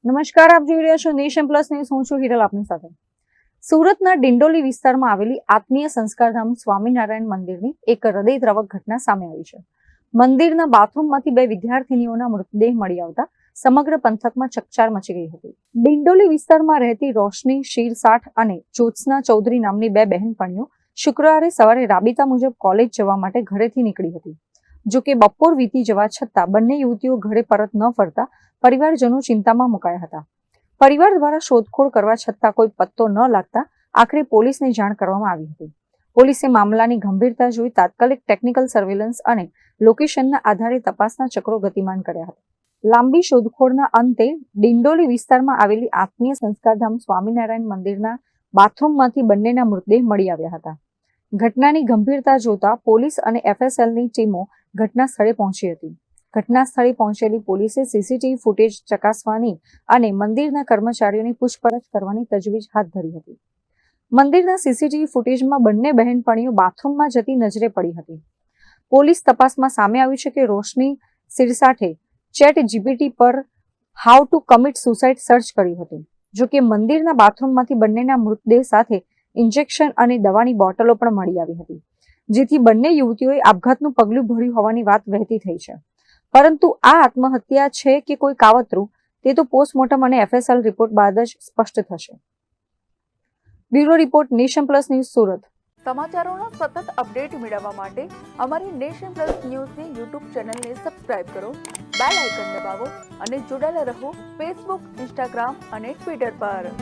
નમસ્કાર, આપ જોઈ રહ્યા છો નેશન પ્લસ ન્યૂઝ. હું છું હિરલ આપની સાથે. સુરતના ડિંડોલી વિસ્તારમાં આવેલી આત્મીય સંસ્કારધામ સ્વામિનારાયણ મંદિરની એક હૃદયદ્રાવક ઘટના સામે આવી છે. મંદિરના બાથરૂમમાંથી 2 વિદ્યાર્થીનીઓના મૃતદેહ મળી આવતા સમગ્ર પંથકમાં ચકચાર મચી ગઈ હતી. ડિંડોલી વિસ્તારમાં રહેતી રોશની શિરસાઠ અને જ્યોત્સના ચૌધરી નામની 2 બહેનપણીઓ શુક્રવારે સવારે રાબેતા મુજબ કોલેજ જવા માટે ઘરેથી નીકળી હતી. જોકે બપોર વીતી જવા છતાં બંને યુવતીઓ ઘરે પરત ન ફરતા પરિવારજનો ચિંતામાં મુકાયા હતા. પરિવાર દ્વારા શોધખોળ કરવા છતાં કોઈ પત્તો ન લાગતા આખરે પોલીસને જાણ કરવામાં આવી હતી. પોલીસે મામલાની ગંભીરતા જોઈ તાત્કાલિક ટેકનિકલ સર્વેલન્સ અને લોકેશનના આધારે તપાસના ચક્રો ગતિમાન કર્યા હતા. લાંબી શોધખોળના અંતે ડિંડોલી વિસ્તારમાં આવેલી આત્મીય સંસ્કારધામ સ્વામિનારાયણ મંદિરના બાથરૂમમાંથી બંનેના મૃતદેહ મળી આવ્યા હતા. ઘટનાની ગંભીરતા જોતા પોલીસ અને FSLની ટીમો ઘટના સ્થળે પહોંચી હતી. ઘટના સ્થળે પહોંચેલી પોલીસે સીસીટીવી ફૂટેજ ચકાસવાની અને મંદિરના કર્મચારીઓની પૂછપરછ કરવાની તજવીજ હાથ ધરી હતી. મંદિરના સીસીટીવી ફૂટેજમાં બંને બહેનપણીઓ બાથરૂમમાં જતી નજરે પડી હતી. પોલીસ તપાસમાં સામે આવ્યું છે કે રોશની સિરસાઠે ChatGPT પર how to commit suicide search કર્યું હતું. જોકે મંદિરના બાથરૂમમાંથી બંનેના મૃતદેહ સાથે ઇન્જેક્શન અને દવાની બોટલો પણ મળી આવી હતી, જેથી બંને યુવતીઓએ આપઘાતનું પગલું ભર્યું હોવાની વાત વહેતી થઈ છે. પરંતુ આ આત્મહત્યા છે કે કોઈ કાવતરું, તે તો પોસ્ટમોર્ટમ અને FSL રિપોર્ટ બાદ જ સ્પષ્ટ થશે. Bureau report, nation plus news, Surat. સમાચારોનો સતત અપડેટ મેળવવા માટે અમારી નેશન પ્લસ ન્યૂઝની YouTube ચેનલને સબસ્ક્રાઇબ કરો, બેલ આઇકન દબાવો અને જોડાયેલા રહો Facebook, Instagram અને Twitter પર.